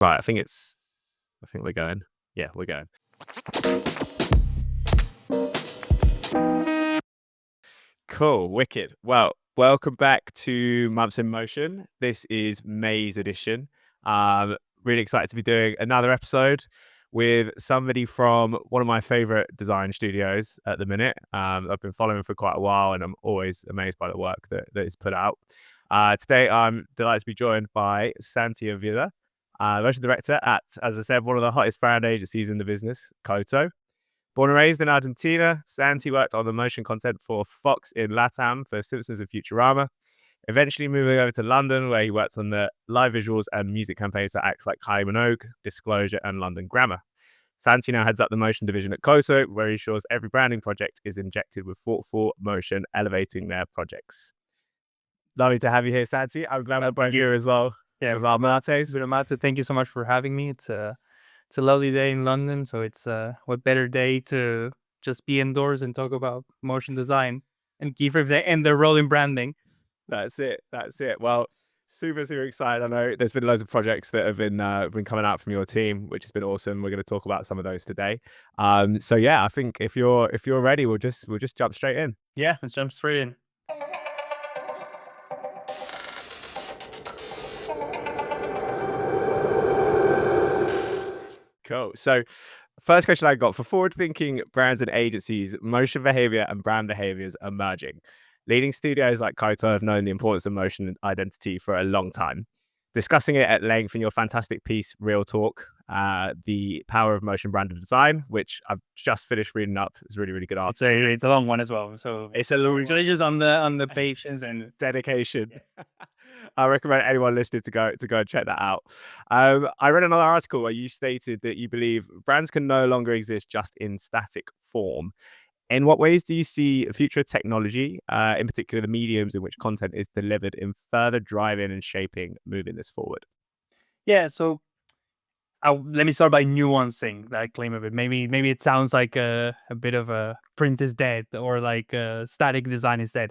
Right, I think we're going. Yeah, we're going. Cool, wicked. Well, welcome back to Months in Motion. This is May's edition. Really excited to be doing another episode with somebody from one of my favorite design studios at the minute. I've been following for quite a while, and I'm always amazed by the work that is put out. Today, I'm delighted to be joined by Santi Avila, motion director at, as I said, one of the hottest brand agencies in the business, Koto. Born and raised in Argentina, Santi worked on the motion content for Fox in LATAM for Simpsons and Futurama, eventually moving over to London, where he worked on the live visuals and music campaigns for acts like Kylie Minogue, Disclosure, and London Grammar. Santi now heads up the motion division at Koto, where he ensures every branding project is injected with thoughtful motion, elevating their projects. Lovely to have you here, Santi. I'm glad we're both here as well. Yeah, with our mates. Thank you so much for having me. It's a lovely day in London, so it's what better day to just be indoors and talk about motion design and keep everything and the role in branding. That's it. Well, super excited. I know there's been loads of projects that have been coming out from your team, which has been awesome. We're going to talk about some of those today. So yeah, I think if you're ready, we'll just jump straight in. Yeah, let's jump straight in. Cool. So first question I got: for forward-thinking brands and agencies, motion behavior and brand behaviors are merging. Leading studios like Koto have known the importance of motion and identity for a long time. Discussing it at length in your fantastic piece, Real Talk, the power of motion branded design, which I've just finished reading up. It's a really good article. It's a long one as well. So It's a long congratulations on the patience and dedication. I recommend anyone listening to go and check that out. I read another article where you stated that you believe brands can no longer exist just in static form. In what ways do you see future technology, in particular the mediums in which content is delivered, in further driving and shaping moving this forward? Yeah, so let me start by nuancing that claim a bit. Maybe it sounds like a bit of a print is dead or like static design is dead.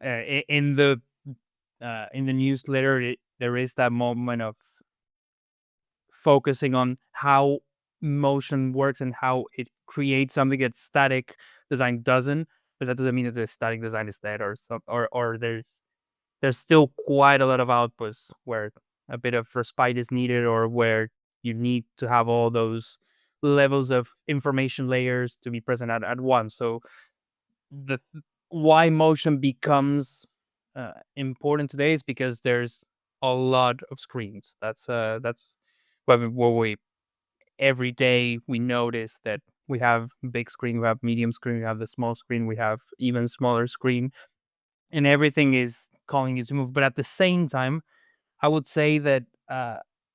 In the newsletter, there is that moment of focusing on how motion works and how it creates something that static design doesn't. But that doesn't mean that the static design is dead or there's still quite a lot of outputs where a bit of respite is needed or where you need to have all those levels of information layers to be present at once. So the why motion becomes important today is because there's a lot of screens. That's what we every day we notice that we have big screen, we have medium screen, we have the small screen, we have even smaller screen, and everything is calling you to move. But at the same time, I would say that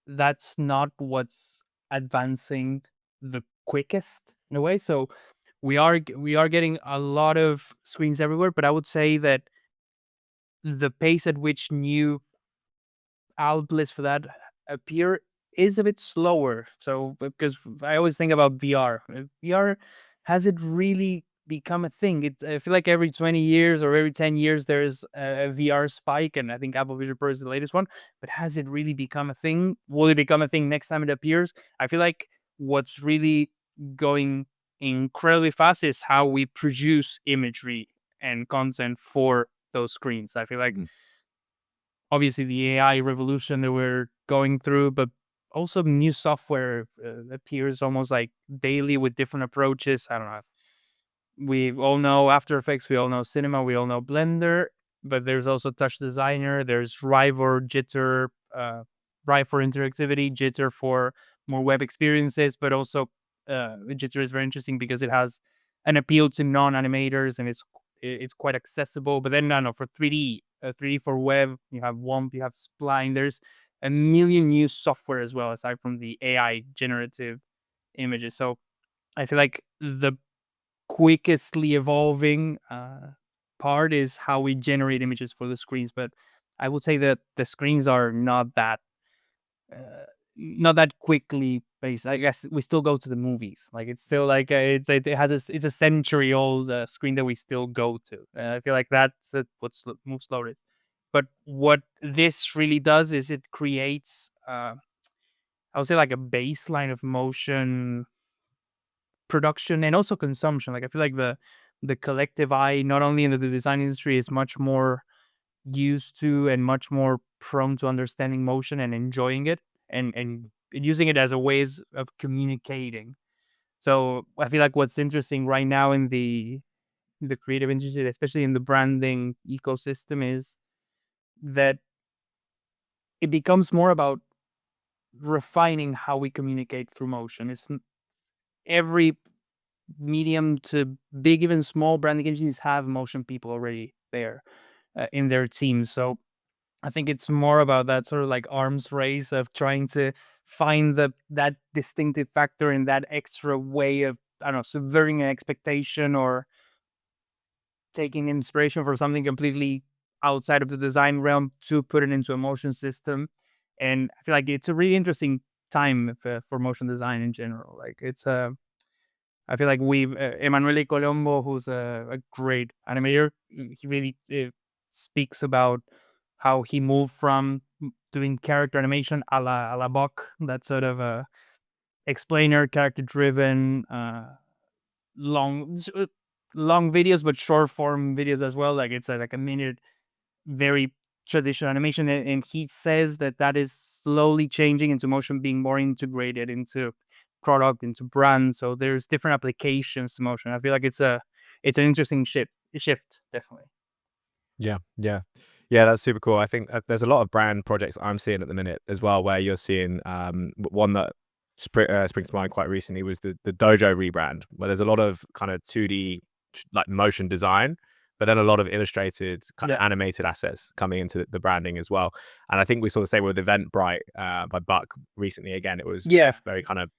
that's not what's advancing the quickest in a way. So we are getting a lot of screens everywhere, but I would say that the pace at which new outlets for that appear is a bit slower. So because I always think about VR. VR, has it really become a thing? I feel like every 20 years or every 10 years there's a VR spike, and I think Apple Vision Pro is the latest one. But has it really become a thing? Will it become a thing next time it appears? I feel like what's really going incredibly fast is how we produce imagery and content for those screens. I feel like obviously the AI revolution that we're going through, but also new software appears almost like daily with different approaches. I don't know. We all know After Effects, we all know Cinema, we all know Blender, but there's also Touch Designer, there's Rive or Jitter, Rive for interactivity, Jitter for more web experiences, but also Jitter is very interesting because it has an appeal to non-animators and it's quite accessible. But then, I don't know, for 3D, 3D for web, you have WOMP, you have Spline. There's a million new software as well, aside from the AI generative images. So I feel like the quickestly evolving part is how we generate images for the screens. But I would say that the screens are not that quickly based. I guess we still go to the movies. Like it's still like it's a century old screen that we still go to. I feel like that's what moves slowest. But what this really does is it creates I would say like a baseline of motion production and also consumption. Like I feel like the collective eye, not only in the design industry, is much more used to and much more prone to understanding motion and enjoying it and using it as a ways of communicating. So I feel like what's interesting right now in the creative industry, especially in the branding ecosystem, is that it becomes more about refining how we communicate through motion. Every medium to big, even small branding agencies have motion people already there in their teams. So I think it's more about that sort of like arms race of trying to find that distinctive factor in that extra way of, I don't know, subverting an expectation or taking inspiration for something completely outside of the design realm to put it into a motion system. And I feel like it's a really interesting time for motion design in general. Like I feel like Emanuele Colombo, who's a great animator, he really speaks about how he moved from doing character animation a la Buck, that sort of explainer, character driven, long long videos, but short form videos as well. Like it's like a minute, very traditional animation, and he says that that is slowly changing into motion being more integrated into product, into brand. So there's different applications to motion. I feel like it's an interesting shift, definitely. Yeah, yeah. Yeah, that's super cool. I think there's a lot of brand projects I'm seeing at the minute as well, where you're seeing one that springs to mind quite recently was the Dojo rebrand, where there's a lot of kind of 2D like motion design, but then a lot of illustrated kind of Yeah, animated assets coming into the branding as well. And I think we saw the same with Eventbrite by Buck recently. Again, it was yeah, very kind of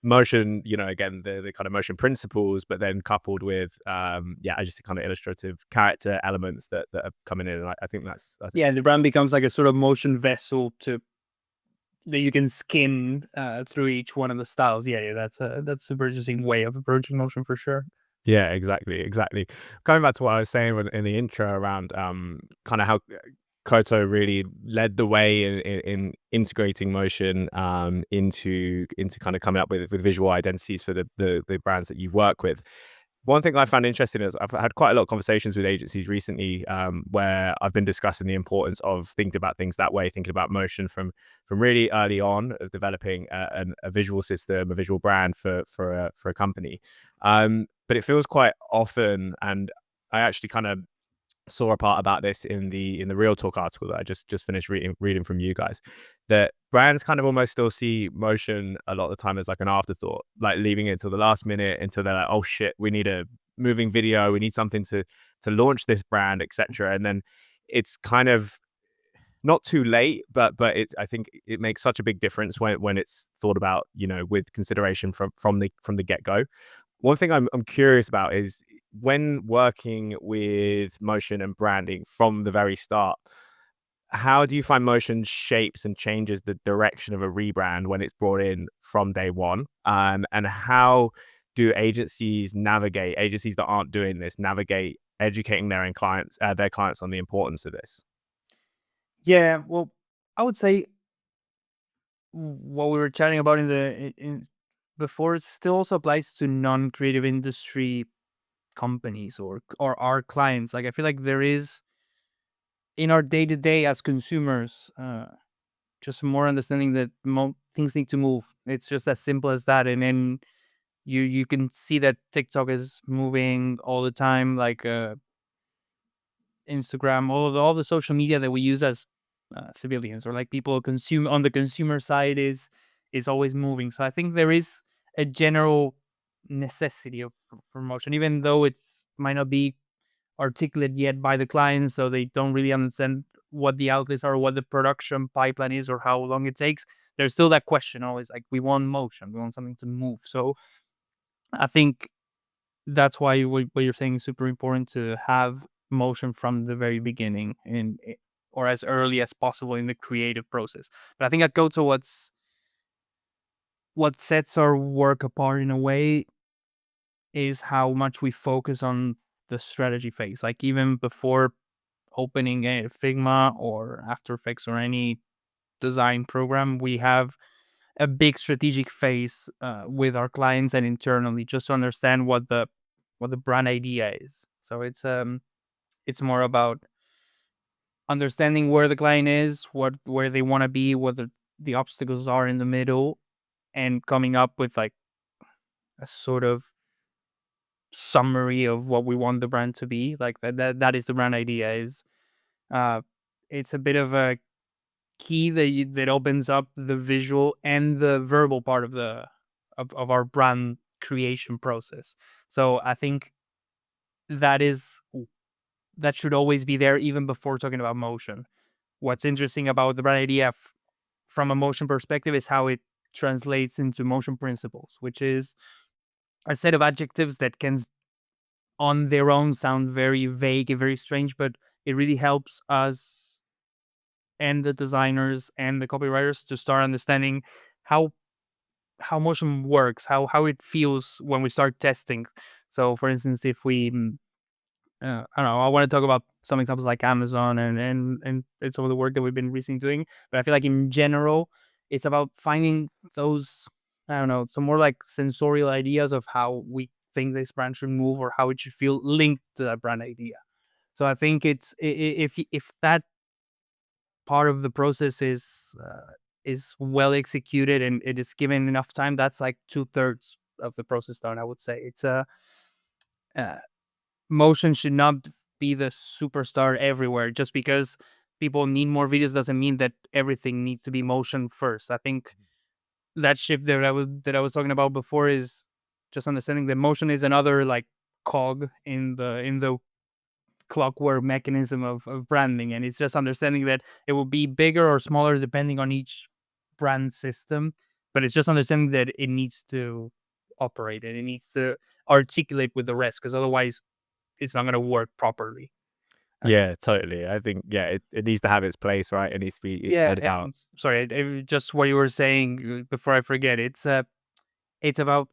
motion, again, the kind of motion principles, but then coupled with yeah, just the kind of illustrative character elements that are coming in. And I think yeah. And that's the brand becomes like a sort of motion vessel to that you can skim through each one of the styles. Yeah, yeah. That's a super interesting way of approaching motion for sure. yeah, exactly, exactly. Going back to what I was saying in the intro around kind of how Koto really led the way in integrating motion into kind of coming up with visual identities for the brands that you work with. One thing I found interesting is I've had quite a lot of conversations with agencies recently where I've been discussing the importance of thinking about things that way, thinking about motion from really early on of developing a visual system, a visual brand for a company. But it feels quite often, and I actually kind of saw a part about this in the Real Talk article that I just finished reading from you guys, that brands kind of almost still see motion a lot of the time as like an afterthought, like leaving it till the last minute until they're like, oh shit, we need a moving video, we need something to launch this brand, etc. And then it's kind of not too late, but it's I think it makes such a big difference when it's thought about, with consideration from the get go. One thing I'm curious about is when working with motion and branding from the very start, how do you find motion shapes and changes the direction of a rebrand when it's brought in from day one? And how do agencies that aren't doing this navigate educating their clients on the importance of this? Yeah, well, I would say what we were chatting about in before still also applies to non-creative industry companies or our clients. Like I feel like there is in our day to day as consumers, just more understanding that things need to move. It's just as simple as that. And then you can see that TikTok is moving all the time, like Instagram, all the social media that we use as civilians or like people consume on the consumer side is always moving. So I think there is a general necessity of promotion, even though it's might not be articulate yet by the clients, so they don't really understand what the outlets are, what the production pipeline is, or how long it takes. There's still that question always like we want motion, we want something to move. So I think that's why what you're saying is super important to have motion from the very beginning or as early as possible in the creative process. But I think at Goto, what sets our work apart in a way is how much we focus on the strategy phase. Like even before opening a Figma or After Effects or any design program, we have a big strategic phase with our clients and internally, just to understand what the brand idea is. So it's more about understanding where the client is, where they want to be, what the obstacles are in the middle, and coming up with like a sort of summary of what we want the brand to be. Like that is the brand idea. Is uh, it's a bit of a key that opens up the visual and the verbal part of of our brand creation process. So I think that is that should always be there even before talking about motion. What's interesting about the brand idea from a motion perspective is how it translates into motion principles, which is a set of adjectives that can on their own sound very vague and very strange, but it really helps us and the designers and the copywriters to start understanding how motion works, how it feels when we start testing. So, for instance, if we I don't know, I want to talk about some examples like Amazon and some of the work that we've been recently doing, but I feel like in general, it's about finding those, I don't know, some more like sensorial ideas of how we think this brand should move or how it should feel linked to that brand idea. So I think it's if that part of the process is well executed and it is given enough time, that's like 2/3 of the process done. I would say it's a uh, motion should not be the superstar everywhere. Just because people need more videos doesn't mean that everything needs to be motion first. I think that shift that I was talking about before is just understanding that motion is another like cog in the clockwork mechanism of branding, and it's just understanding that it will be bigger or smaller depending on each brand system, but it's just understanding that it needs to operate and it needs to articulate with the rest, because otherwise it's not going to work properly. Uh, Yeah, totally. I think it needs to have its place, right? It needs to be yeah, aired out. and sorry, just what you were saying before I forget. It's about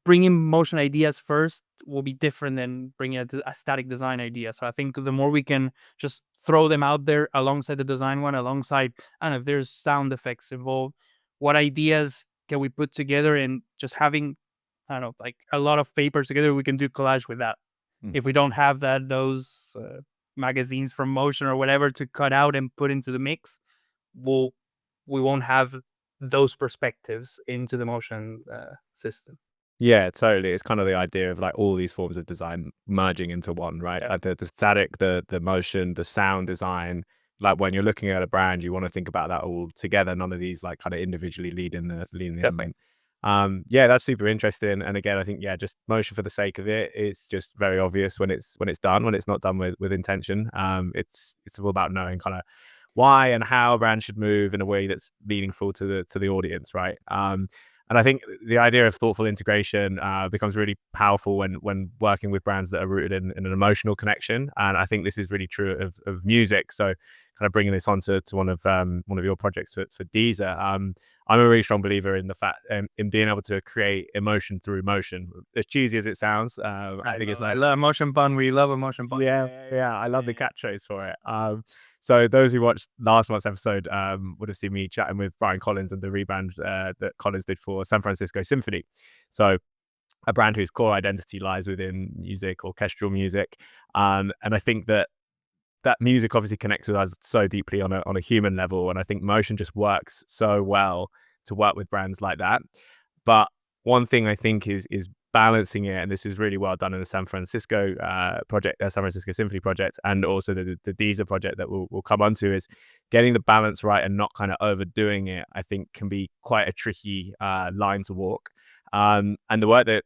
bringing motion ideas first will be different than bringing a static design idea. So I think the more we can just throw them out there alongside the design one, alongside, I don't know if there's sound effects involved, what ideas can we put together, and just having, I don't know, like a lot of papers together, we can do collage with that. Mm. If we don't have those magazines from motion or whatever to cut out and put into the mix, we'll we won't have those perspectives into the motion system. Yeah, totally. It's kind of the idea of like all these forms of design merging into one, right? Yeah, Like the static, the motion, the sound design. Like when you're looking at a brand, you want to think about that all together. None of these like kind of individually leading the definitely. element. Yeah, that's super interesting. And again, I think just motion for the sake of it. It's just very obvious when it's done. When it's not done with intention. It's all about knowing kind of why and how a brand should move in a way that's meaningful to the audience, right? And I think the idea of thoughtful integration becomes really powerful when working with brands that are rooted in an emotional connection. And I think this is really true of music. So, kind of bringing this onto to one of your projects for Deezer. I'm a really strong believer in the fact in being able to create emotion through motion. As cheesy as it sounds, I think it's I like love emotion pun. We love emotion pun. yeah. I love the catchphrase for it. So those who watched last month's episode would have seen me chatting with Brian Collins and the rebrand that Collins did for San Francisco Symphony. So a brand whose core identity lies within music, orchestral music, and I think that music obviously connects with us so deeply on a human level, and I think motion just works so well to work with brands like that. But one thing I think is balancing it, and this is really well done in the San Francisco project, San Francisco Symphony project, and also the Deezer project that we'll come onto, is getting the balance right and not kind of overdoing it. I think can be quite a tricky line to walk. And the work that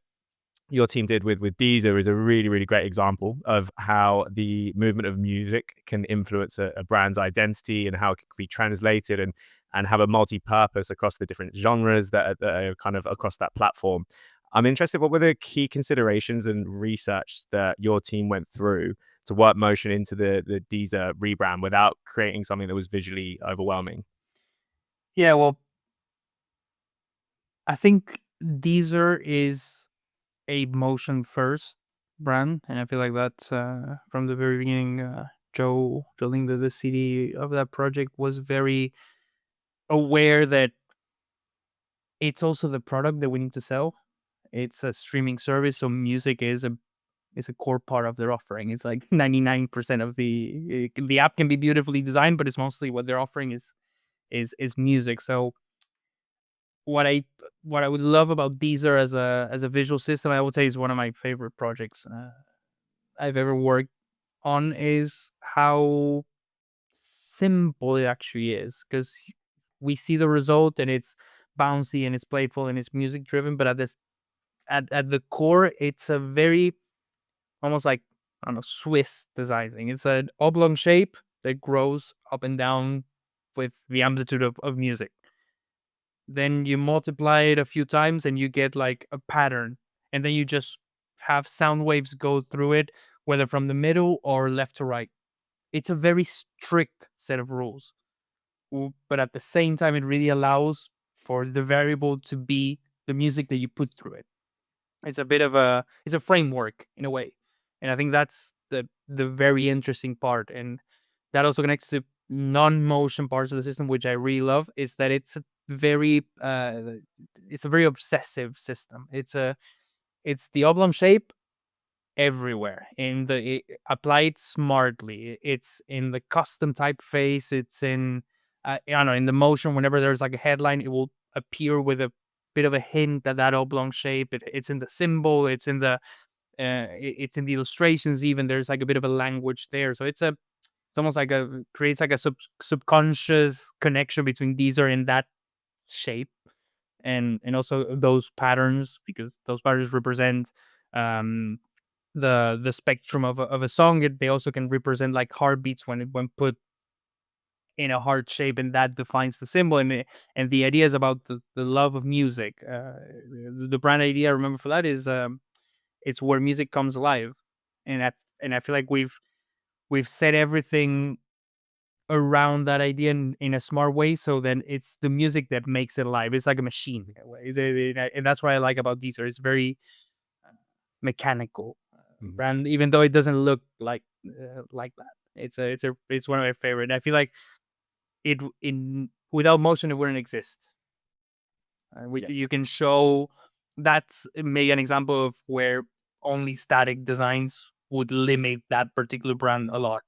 your team did with Deezer is a really, really great example of how the movement of music can influence a brand's identity and how it can be translated and have a multi-purpose across the different genres that are kind of across that platform. I'm interested, what were the key considerations and research that your team went through to work motion into the Deezer rebrand without creating something that was visually overwhelming? Yeah, well, I think Deezer is a motion first brand, and I feel like that's from the very beginning. Joe Linda, the CD of that project, was very aware that it's also the product that we need to sell. It's a streaming service, so music is a core part of their offering. It's like 99% of the app can be beautifully designed, but it's mostly what they're offering is music. So what I what I would love about Deezer as a visual system, I would say is one of my favorite projects I've ever worked on, is how simple it actually is, because we see the result and it's bouncy and it's playful and it's music driven, but at the core, it's a very almost like, I don't know, Swiss designing. It's an oblong shape that grows up and down with the amplitude of music. Then you multiply it a few times and you get like a pattern. And then you just have sound waves go through it, whether from the middle or left to right. It's a very strict set of rules. But at the same time, it really allows for the variable to be the music that you put through it. It's a framework in a way, and I think that's the very interesting part, and that also connects to non-motion parts of the system, which I really love. Is that it's a very obsessive system. It's the oblong shape everywhere in applied smartly. It's in the custom typeface. It's in I don't know, in the motion. Whenever there's like a headline, it will appear with a bit of a hint at that oblong shape. It's in the symbol. It's in the illustrations. Even there's like a bit of a language there. So it's almost like a creates like a subconscious connection between these are in that shape and also those patterns, because those patterns represent um the spectrum of a song. They also can represent like heartbeats when put in a heart shape, and that defines the symbol. And the idea is about the love of music. The brand idea I remember for that is it's where music comes alive, and I feel like we've set everything around that idea in a smart way, so then it's the music that makes it alive. It's like a machine in a way. And that's what I like about Deezer. It's very mechanical Mhm. brand, even though it doesn't look like that. It's one of my favorite. I feel like it in without motion it wouldn't exist. Yeah. You can show that's maybe an example of where only static designs would limit that particular brand a lot.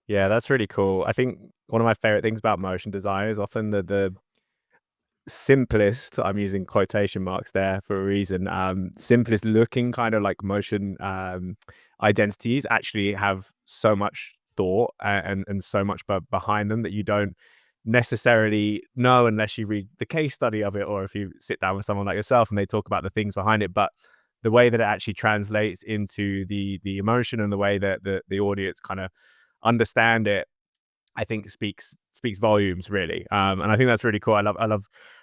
Yeah, that's really cool. I think one of my favorite things about motion design is often the simplest, I'm using quotation marks there for a reason, simplest looking kind of like motion identities actually have so much thought and so much behind them that you don't necessarily know unless you read the case study of it, or if you sit down with someone like yourself and they talk about the things behind it. But the way that it actually translates into the emotion and the way that the audience kind of understand it, I think speaks volumes really. And I think that's really cool.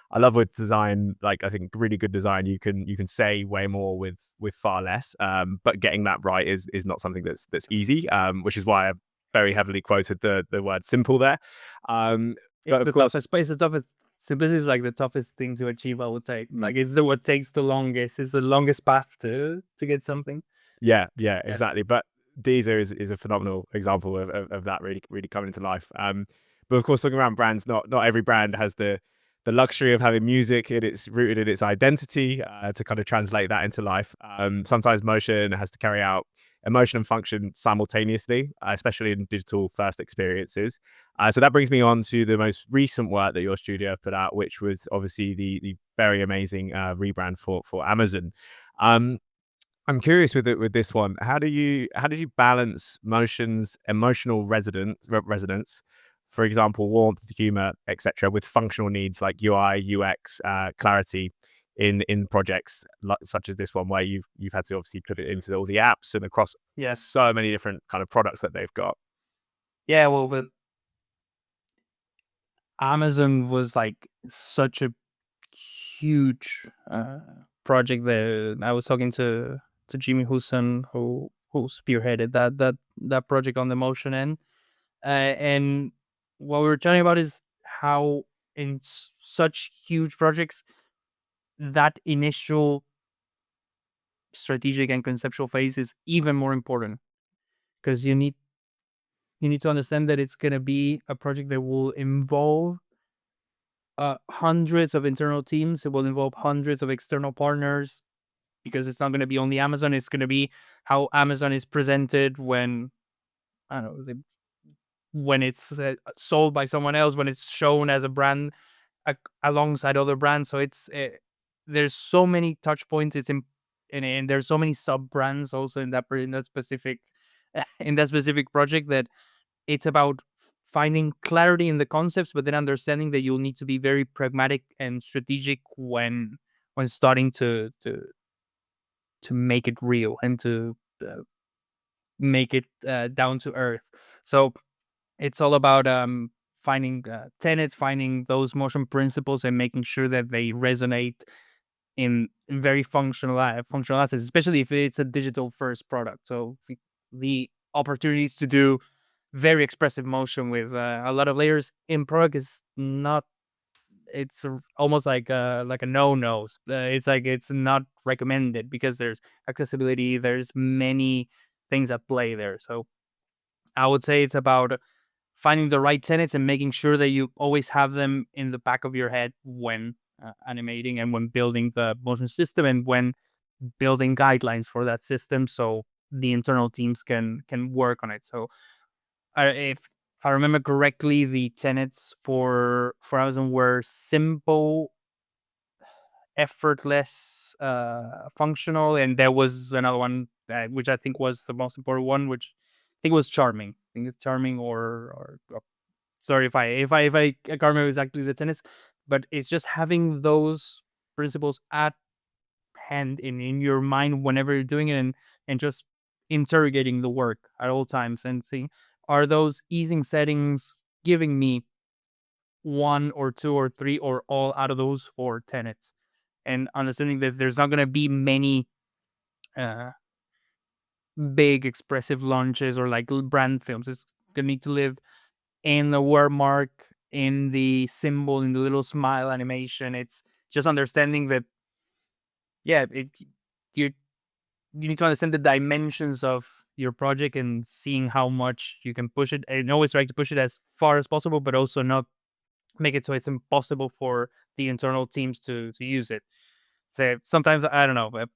I love with design, like I think really good design, you can say way more with far less. But getting that right is not something that's easy. Which is why I very heavily quoted the word simple there. Um, It's but of the course, toughest. It's the toughest. Simplicity is like the toughest thing to achieve, I would say. mm, Like it's the what takes the longest. It's the longest path to get something. yeah, Yeah. exactly. But Deezer is a phenomenal example of that really coming into life. But of course, talking around brands, not every brand has the luxury of having music in its rooted in its identity to kind of translate that into life. Sometimes motion has to carry out emotion and function simultaneously, especially in digital first experiences. So that brings me on to the most recent work that your studio have put out, which was obviously the very amazing rebrand for Amazon. Um, I'm curious with this one. How did you balance motion's emotional resonance, for example, warmth, humor, etc., with functional needs like UI, UX, clarity in projects such as this one, where you've had to obviously put it into all the apps and across Yeah. so many different kind of products that they've got. Yeah. Well, but Amazon was like such a huge project. That I was talking to Jimmy Houston, who spearheaded that project on the motion end. And what we were talking about is how in such huge projects, that initial strategic and conceptual phase is even more important, because you need to understand that it's going to be a project that will involve hundreds of internal teams. It will involve hundreds of external partners, because it's not going to be only Amazon. It's going to be how Amazon is presented when, I don't know, when it's sold by someone else, when it's shown as a brand alongside other brands. So there's so many touch points. And there's so many sub brands also in that specific in that specific project, that it's about finding clarity in the concepts, but then understanding that you'll need to be very pragmatic and strategic when starting to make it real and to make it down to earth. So it's all about finding tenets, finding those motion principles, and making sure that they resonate in very functional assets, especially if it's a digital first product. So the opportunities to do very expressive motion with a lot of layers in product is not. It's almost like a no. It's like it's not recommended, because there's accessibility. There's many things at play there. So I would say it's about finding the right tenets and making sure that you always have them in the back of your head when animating, and when building the motion system, and when building guidelines for that system, so the internal teams can work on it. So if I remember correctly, the tenets for Amazon were simple, effortless, functional, and there was another one which I think was the most important one, which I think was charming. I think it's charming, or sorry if I can't remember exactly the tenets, but it's just having those principles at hand in your mind whenever you're doing it, and just interrogating the work at all times and seeing, are those easing settings giving me one or two or three or all out of those four tenets, and understanding that there's not going to be many uh, big expressive launches or like brand films. It's going to need to live in the word mark, in the symbol, in the little smile animation. It's just understanding that, yeah, you you need to understand the dimensions of your project, and seeing how much you can push it, and always try to push it as far as possible, but also not make it so it's impossible for the internal teams to use it. So sometimes, I don't know, but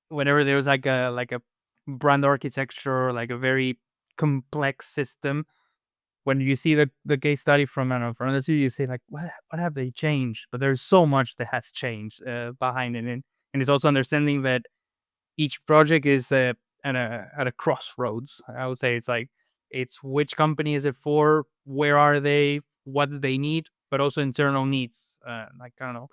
whenever there's like a brand architecture, like a very complex system, when you see the case study from, I don't know, from the studio, you say like, what have they changed? But there's so much that has changed behind it, and it's also understanding that each project is at a crossroads. I would say it's like, it's which company is it for, where are they, what do they need, but also internal needs. Like, I don't know,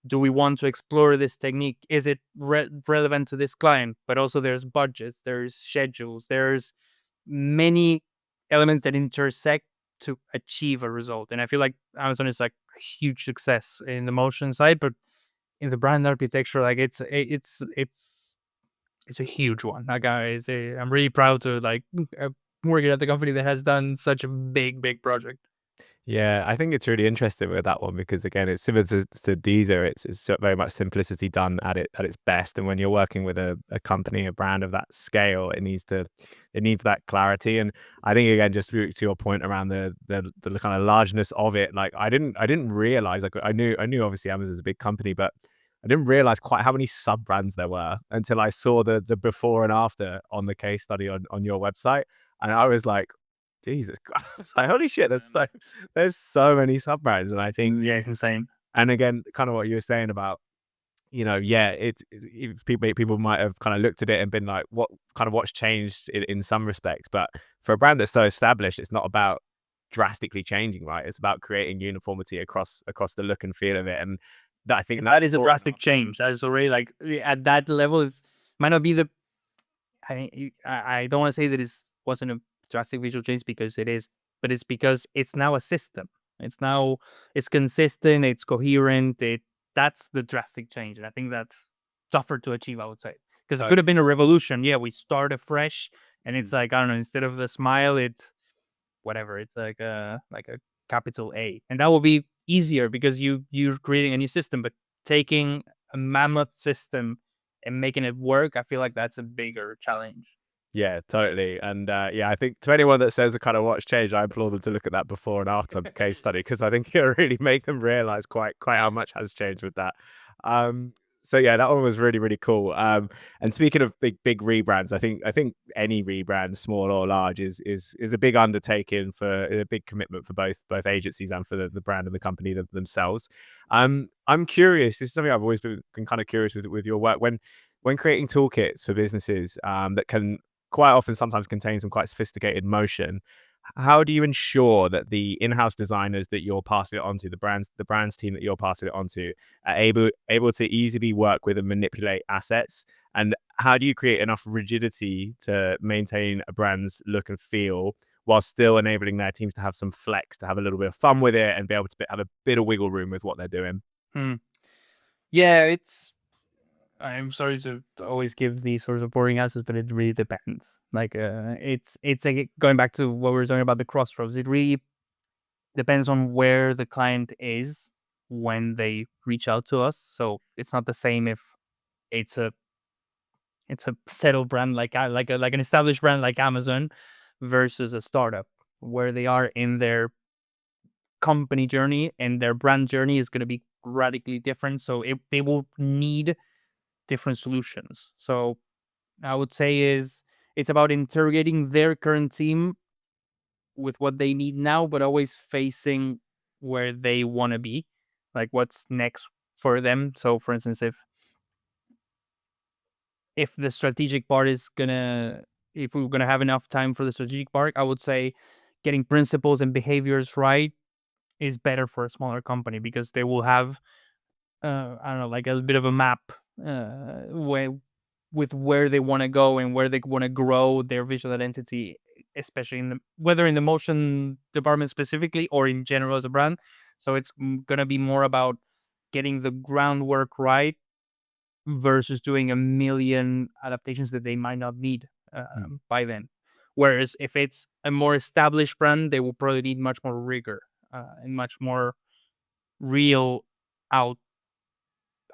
do we want to explore this technique? Is it relevant to this client? But also there's budgets, there's schedules, there's many elements that intersect to achieve a result. And I feel like Amazon is like a huge success in the motion side, but in the brand architecture, like it's a huge one. Like I'm really proud to like work at the company that has done such a big project. Yeah, I think it's really interesting with that one because again, it's similar to Deezer. It's very much simplicity done at its best. And when you're working with a company, a brand of that scale, it needs that clarity. And I think again, just to your point around the kind of largeness of it, like I didn't realize, like I knew obviously Amazon's a big company, but I didn't realize quite how many sub brands there were until I saw the before and after on the case study on your website, and I was like, Jesus Christ. Like, holy shit, there's so many sub brands. And I think, Yeah, insane. and again, kind of what you were saying about, yeah, people might have kind of looked at it and been like, what's changed in some respects. But for a brand that's so established, it's not about drastically changing, right? It's about creating uniformity across the look and feel of it. And that I think That is a drastic change. That is already like at that level. It might not be the. I don't want to say that it wasn't a drastic visual change, because it is, but it's because it's now a system. It's consistent. It's coherent. That's the drastic change, and I think that's tougher to achieve, I would say, because it could have been a revolution. Yeah, we start afresh, and it's like, I don't know. Instead of the smile, it's whatever. It's like a capital A, and that will be easier because you're creating a new system. But taking a mammoth system and making it work, I feel like that's a bigger challenge. Yeah, totally. And yeah, I think to anyone that says a kind of what's changed, I implore them to look at that before and after case study, because I think it'll really make them realize quite how much has changed with that. Um, so yeah, that one was really cool. And speaking of big rebrands, I think any rebrand, small or large, is a big undertaking, for a big commitment for both agencies and for the brand and the company themselves. I'm curious. This is something I've always been kind of curious with your work when creating toolkits for businesses, that can quite often sometimes contain some quite sophisticated motion. How do you ensure that the in-house designers that you're passing it on to, the brands team that you're passing it on to, are able to easily work with and manipulate assets? And how do you create enough rigidity to maintain a brand's look and feel while still enabling their teams to have some flex, to have a little bit of fun with it, and be able to have a bit of wiggle room with what they're doing? Hmm. Yeah, it's. I'm sorry to always give these sorts of boring answers, but it really depends. Like, it's like going back to what we were talking about, the crossroads. It really depends on where the client is when they reach out to us. So it's not the same if it's a settled brand like an established brand like Amazon versus a startup where they are in their company journey, and their brand journey is going to be radically different. So they will need different solutions. So I would say it's about interrogating their current team with what they need now, but always facing where they want to be, like what's next for them. So, for instance, if the strategic part is gonna, if we're gonna have enough time for the strategic part, I would say getting principles and behaviors right is better for a smaller company because they will have, I don't know, like a bit of a map, where with where they want to go and where they want to grow their visual identity, especially in the whether in the motion department specifically or in general as a brand. So it's gonna be more about getting the groundwork right versus doing a million adaptations that they might not need, Mm. by then. Whereas if it's a more established brand, they will probably need much more rigor, and much more real out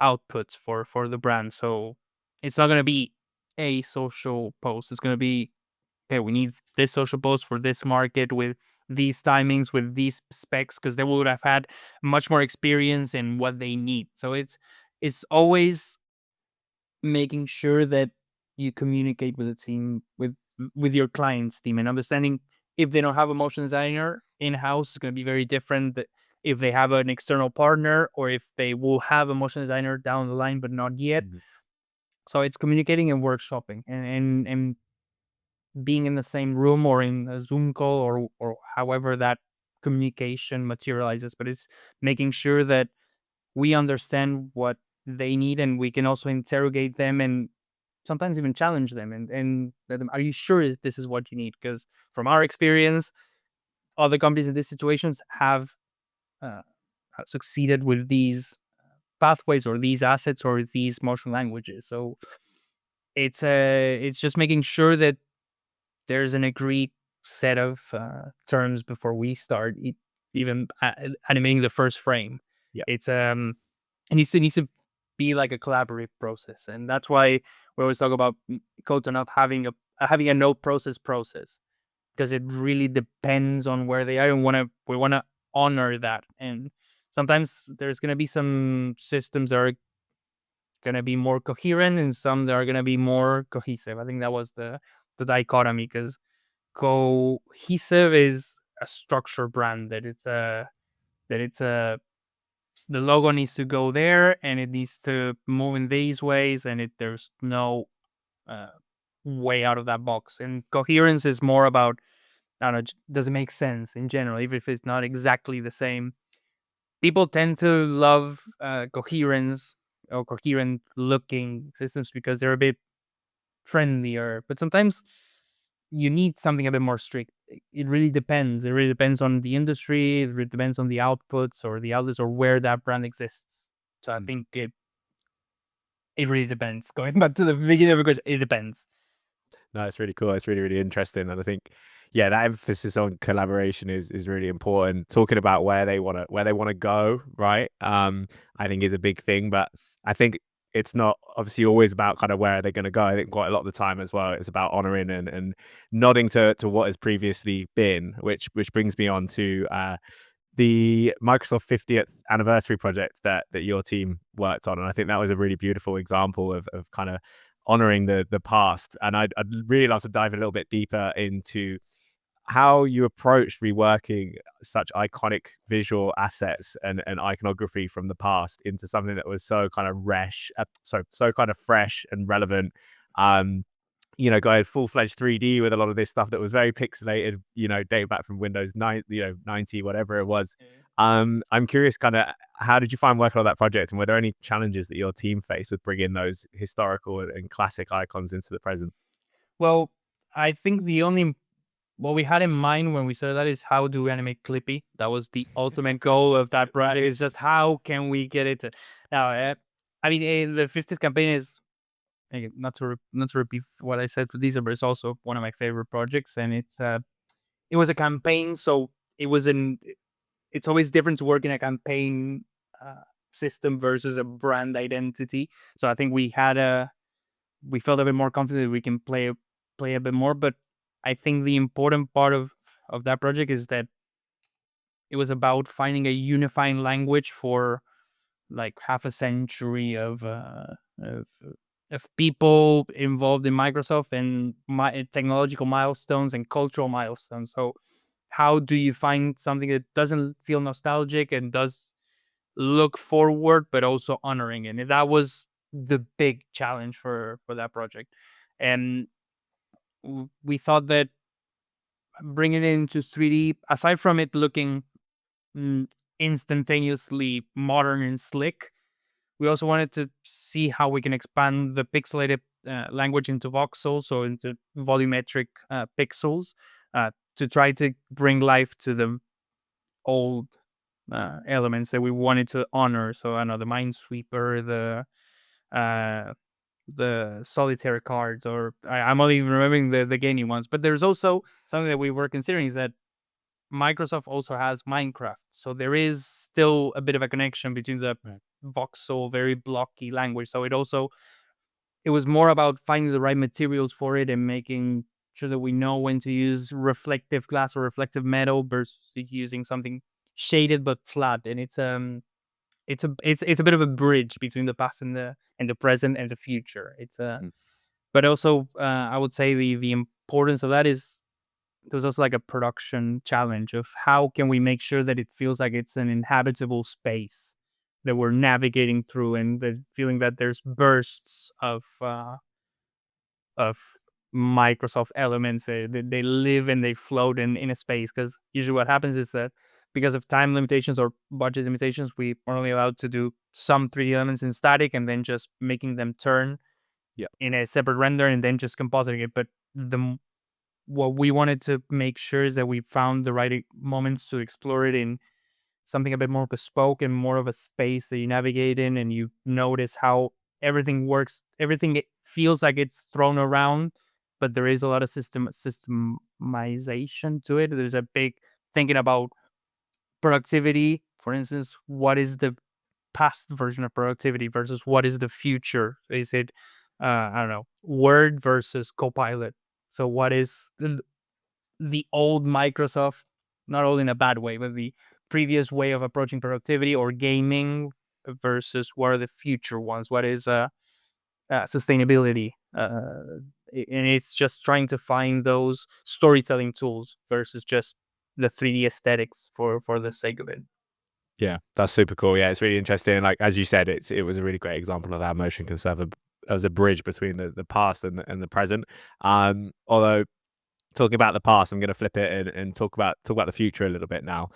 outputs for the brand. So it's not gonna be a social post. It's gonna be, okay, we need this social post for this market with these timings, with these specs, because they would have had much more experience in what they need. So it's always making sure that you communicate with the team, with your client's team, and understanding if they don't have a motion designer in house, it's going to be very different if they have an external partner, or if they will have a motion designer down the line but not yet. Mhm. So it's communicating and workshopping, and being in the same room or in a Zoom call, or however that communication materializes. But it's making sure that we understand what they need, and we can also interrogate them and sometimes even challenge them, and let them, are you sure this is what you need? Because from our experience, other companies in these situations uh, have succeeded with these pathways or these assets or these motion languages. So it's just making sure that there's an agreed set of terms before we start even animating the first frame. Yeah. It's it needs to be like a collaborative process, and that's why we always talk about Koto not having a no process, because it really depends on where they are, and we want to honor that. And sometimes there's gonna be some systems that are gonna be more coherent, and some that are gonna be more cohesive. I think that was the dichotomy, because cohesive is a structure brand that it's a the logo needs to go there, and it needs to move in these ways, and there's no uh, way out of that box. And coherence is more about, I don't know, does it make sense in general, even if it's not exactly the same. People tend to love coherence or coherent looking systems because they're a bit friendlier, but sometimes you need something a bit more strict. It really depends. It really depends on the industry. It really depends on the outputs or the outlets or where that brand exists. So I Mm. think it really depends. Going back to the beginning of the question, it depends. No, it's really cool. It's really interesting, and I think, yeah, that emphasis on collaboration is really important. Talking about where they want to go, right? I think is a big thing. But I think it's not obviously always about kind of where are they going to go. I think quite a lot of the time as well, it's about honoring and nodding to what has previously been, which brings me on to the Microsoft 50th anniversary project that your team worked on. And I think that was a really beautiful example of kind of honoring the past. And I'd really love to dive a little bit deeper into how you approached reworking such iconic visual assets and iconography from the past into something that was so kind of so kind of fresh and relevant. Um, going full-fledged 3D with a lot of this stuff that was very pixelated, dating back from Windows 9, 90, whatever it was. Mm. I'm curious, kind of, how did you find working on that project, and were there any challenges that your team faced with bringing those historical and classic icons into the present? Well, I think the only what we had in mind when we started that is how do we animate Clippy. That was the ultimate goal of that project. It's just how can we get it to now. I mean, the 50th campaign is again, not to repeat what I said for Deezer, but it's also one of my favorite projects, and it was a campaign, so it was an it's always different to work in a campaign uh, system versus a brand identity. So I think we felt a bit more confident that we can play a bit more. But I think the important part of that project is that it was about finding a unifying language for like half a century of people involved in Microsoft and technological milestones and cultural milestones. So how do you find something that doesn't feel nostalgic and does look forward but also honoring it? And that was the big challenge for that project. And we thought that bringing it into 3D, aside from it looking mm, instantaneously modern and slick, we also wanted to see how we can expand the pixelated language into voxels, so into volumetric pixels, to try to bring life to the old elements that we wanted to honor. So I know the Minesweeper, uh, the solitaire cards, or I'm only remembering the gaming ones. But there's also something that we were considering is that Microsoft also has Minecraft, so there is still a bit of a connection between the Right. voxel, very blocky language. So it was more about finding the right materials for it and making sure that we know when to use reflective glass or reflective metal versus using something shaded but flat. And it's a bit of a bridge between the past and the present and the future. Mm. But also I would say the importance of that is there's also like a production challenge of how can we make sure that it feels like it's an inhabitable space that we're navigating through, and the feeling that there's bursts of Microsoft elements. They live and they float in a space, because usually what happens is that because of time limitations or budget limitations, we are only allowed to do some 3D elements in static and then just making them turn Yeah. in a separate render and then just compositing it. But what we wanted to make sure is that we found the right moments to explore it in something a bit more bespoke and more of a space that you navigate in, and you notice how everything works. Everything it feels like it's thrown around, but there is a lot of systemization to it. There's a big thinking about productivity. For instance, what is the past version of productivity versus what is the future? Is it I don't know, Word versus Copilot? So what is the old Microsoft, not all in a bad way, but the previous way of approaching productivity or gaming versus what are the future ones? What is sustainability? And it's just trying to find those storytelling tools versus just the 3D aesthetics for the sake of it. Yeah, that's super cool. Yeah, it's really interesting. Like as you said, it was a really great example of how motion can serve as a bridge between the past and the present. Although talking about the past, I'm going to flip it and talk about the future a little bit now.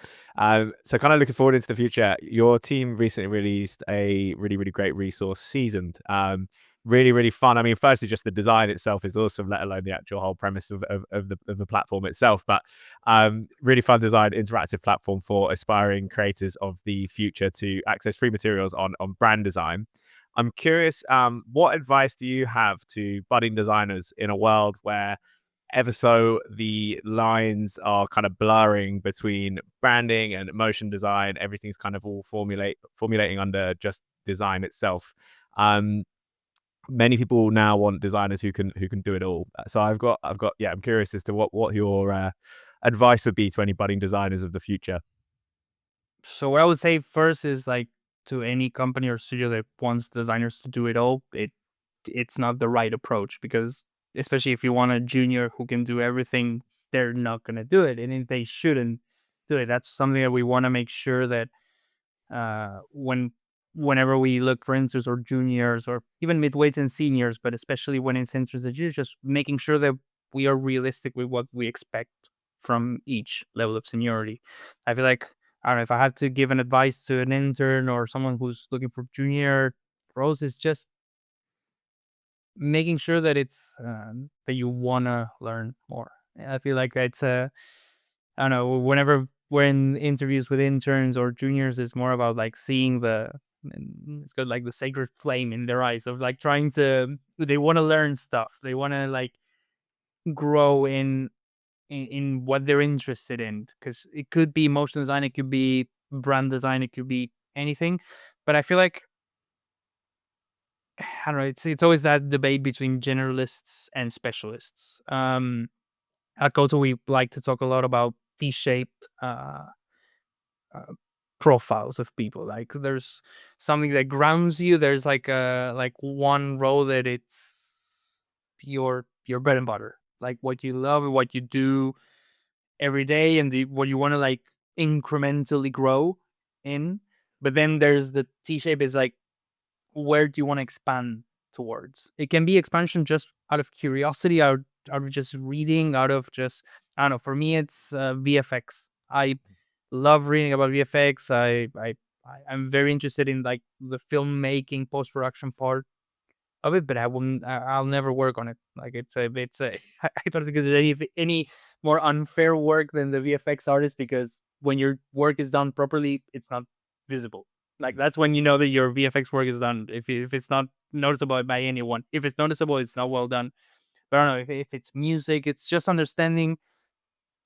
So kind of looking forward into the future. Your team recently released a really great resource, Seasoned. Really fun. I mean, firstly, just the design itself is awesome, let alone the actual whole premise of the platform itself. But really fun design, interactive platform for aspiring creators of the future to access free materials on brand design. I'm curious, what advice do you have to budding designers in a world where ever so the lines are kind of blurring between branding and motion design? Everything's kind of all formulating under just design itself. many people now want designers who can do it all. So I've got yeah, I'm curious as to what your advice would be to any budding designers of the future. So what I would say first is like to any company or studio that wants designers to do it all, it's not the right approach because especially if you want a junior who can do everything, they're not gonna do it, and they shouldn't do it. That's something that we want to make sure that whenever we look for interns or juniors or even midweights and seniors, but especially when it's interns and juniors, just making sure that we are realistic with what we expect from each level of seniority. I feel like I don't know if I have to give an advice to an intern or someone who's looking for junior roles, is just making sure that it's that you wanna learn more. I feel like it's a I don't know, whenever we're in interviews with interns or juniors, it's more about like seeing it's got like the sacred flame in their eyes of like trying to, they want to learn stuff. They want to like grow in what they're interested in. Cause it could be motion design, it could be brand design, it could be anything. But I feel like, I don't know, it's always that debate between generalists and specialists. At Koto, we like to talk a lot about T-shaped uh, profiles of people. Like there's something that grounds you. There's like one role that it's your bread and butter, like what you love and what you do every day, and what you want to like incrementally grow in. But then there's the T shape is like, where do you want to expand towards? It can be expansion just out of curiosity, out of just reading, out of just, I don't know. For me, it's VFX. I love reading about VFX. I'm very interested in like the filmmaking, post production part of it, but I'll never work on it. Like it's a I don't think there's any more unfair work than the VFX artist, because when your work is done properly, it's not visible. Like that's when you know that your VFX work is done. If it's not noticeable by anyone, if it's noticeable, it's not well done. But I don't know if it's music, it's just understanding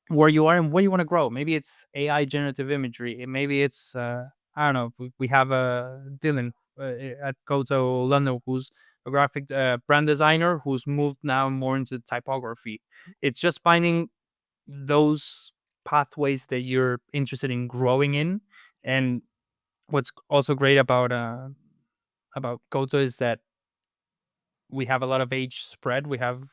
where you are and where you want to grow. Maybe it's AI generative imagery. Maybe it's I don't know. We have Dylan at Koto London, who's a graphic brand designer who's moved now more into typography. It's just finding those pathways that you're interested in growing in. And what's also great about Koto is that we have a lot of age spread. We have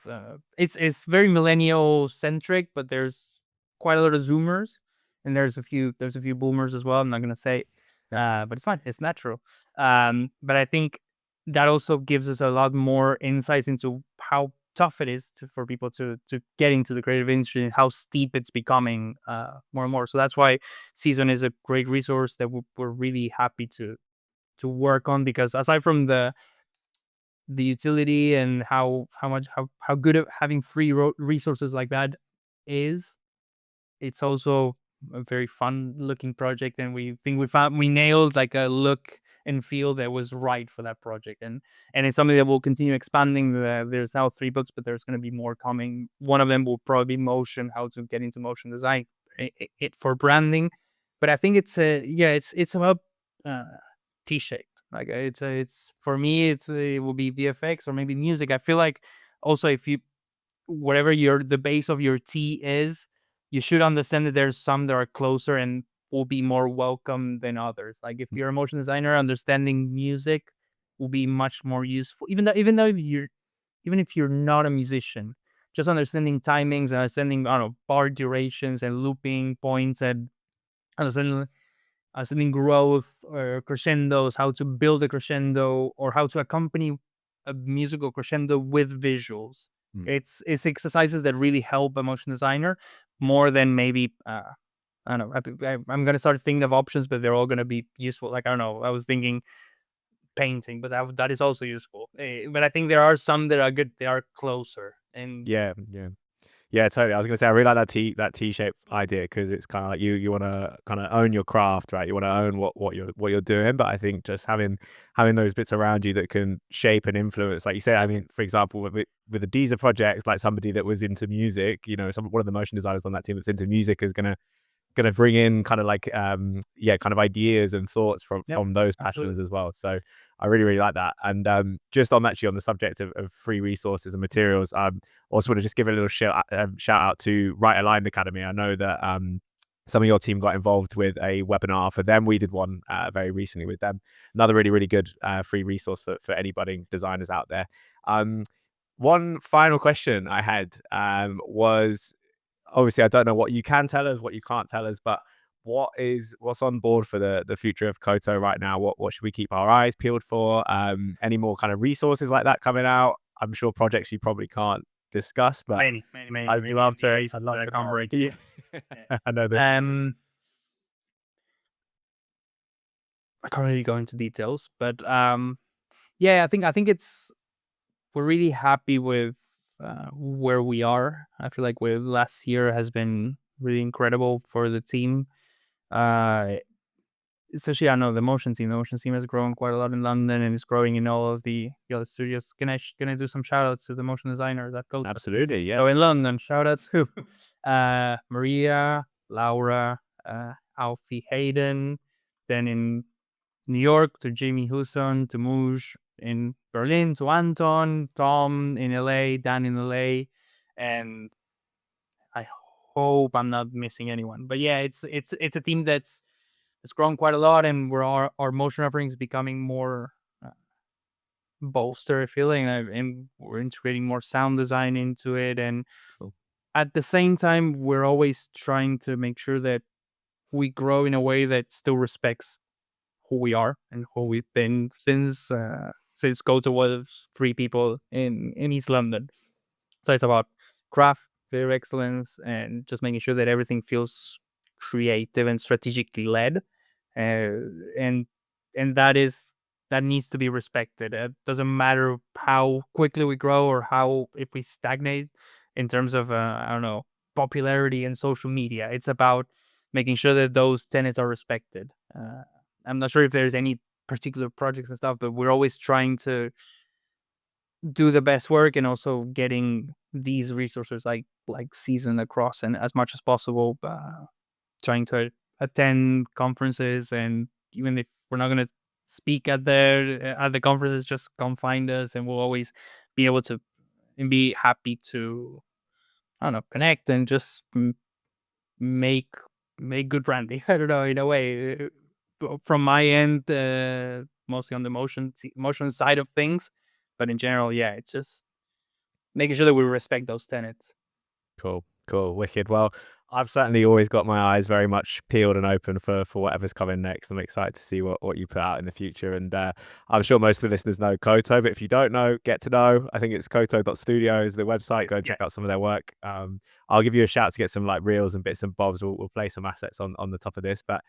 it's very millennial centric, but there's quite a lot of Zoomers, and there's a few Boomers as well. I'm not gonna say, but it's fine. It's natural. But I think that also gives us a lot more insights into how tough it is for people to get into the creative industry and how steep it's becoming more and more. So that's why Season is a great resource that we're really happy to work on, because aside from the utility and how good at having free resources like that is, it's also a very fun looking project, and we think we nailed like a look and feel that was right for that project, and it's something that will continue expanding. There's now 3 books, but there's going to be more coming. One of them will probably be motion, how to get into motion design, it for branding. But I think it's about uh T-shape. Like it's for me, it will be VFX or maybe music. I feel like also, if you, whatever the base of your T is, you should understand that there's some that are closer and will be more welcome than others. Like if you're a motion designer, understanding music will be much more useful. Even though even if you're not a musician, just understanding timings and understanding, I don't know, bar durations and looping points, and understanding growth or crescendos, how to build a crescendo or how to accompany a musical crescendo with visuals. Mm. It's exercises that really help a motion designer more than maybe I don't know. I'm gonna start thinking of options, but they're all gonna be useful. Like I don't know. I was thinking painting, but that is also useful. But I think there are some that are good. They are closer, and Yeah, yeah. Yeah, totally. I was gonna say I really like that T-shaped idea, because it's kind of like you want to kind of own your craft, right? You want to own what you're doing. But I think just having those bits around you that can shape and influence, like you said. I mean, for example, with the Deezer project, like somebody that was into music, one of the motion designers on that team that's into music is gonna bring in kind of like yeah, kind of ideas and thoughts from yep, from those absolutely. passions as well. So I really, really like that. And just on actually on the subject of free resources and materials, also want to just give a little shout out to Right Aligned Academy. I know that some of your team got involved with a webinar for them. We did one very recently with them. Another really, really good free resource for any budding designers out there. One final question I had was, obviously I don't know what you can tell us, what you can't tell us, but what's on board for the future of Koto right now? What should we keep our eyes peeled for? Any more kind of resources like that coming out? I'm sure projects you probably can't discuss, but Many. I'd love to. I'd love I to can't know. break. Yeah. I know that. I can't really go into details, but yeah, I think it's we're really happy with where we are. I feel like with last year has been really incredible for the team. Uh, Especially I know the motion team. The motion team has grown quite a lot in London and is growing in all of the other studios. Can I do some shout outs to the motion designer that goes? Absolutely, yeah. So in London, shout out to Maria, Laura, Alfie Hayden. Then in New York to Jamie Husson, to Mouge. In Berlin to Anton, Tom in LA, Dan in LA, and I hope I'm not missing anyone. But yeah, it's a team that's grown quite a lot, and we're our motion offerings is becoming more bolster feeling, and we're integrating more sound design into it, and at the same time, we're always trying to make sure that we grow in a way that still respects who we are and who we've been since Koto was 3 people in East London. So it's about craft, clear excellence, and just making sure that everything feels creative and strategically led, and that needs to be respected. It doesn't matter how quickly we grow or how if we stagnate in terms of I don't know, popularity and social media. It's about making sure that those tenets are respected. I'm not sure if there's any particular projects and stuff, but we're always trying to do the best work and also getting these resources like seasoned across and as much as possible. Trying to attend conferences, and even if we're not gonna speak at the conferences, just come find us, and we'll always be able to and be happy to I don't know, connect and just make good branding. I don't know, in a way. From my end, mostly on the motion side of things, but in general, yeah, it's just making sure that we respect those tenets. Cool, wicked. Well, I've certainly always got my eyes very much peeled and open for whatever's coming next. I'm excited to see what you put out in the future, and I'm sure most of the listeners know Koto, but if you don't know, get to know. I think it's koto.studio is the website. Go check out some of their work. I'll give you a shout to get some like reels and bits and bobs. We'll play some assets on the top of this, but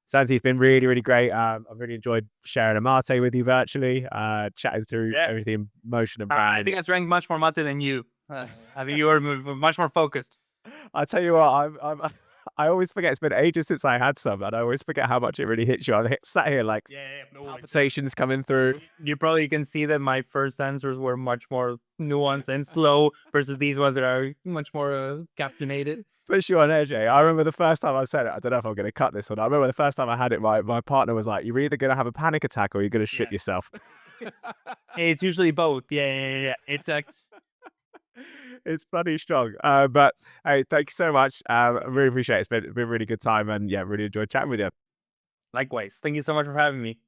Santi, it's been really, really great. I've really enjoyed sharing a mate with you virtually, chatting through everything, motion and brand. I think I drank much more mate than you. I think you were much more focused. I tell you what, I always forget. It's been ages since I had some, and I always forget how much it really hits you. I'm sat here like palpitations coming through. You probably can see that my first answers were much more nuanced and slow versus these ones that are much more captivated. Puts you on edge, eh? I remember the first time I said it. I don't know if I'm going to cut this or not. I remember the first time I had it, my partner was like, "You're either going to have a panic attack or you're going to shit yourself." It's usually both. Yeah. It's it's bloody strong. But hey, thank you so much. I really appreciate it. It's been a really good time, and yeah, really enjoyed chatting with you. likewise. Thank you so much for having me.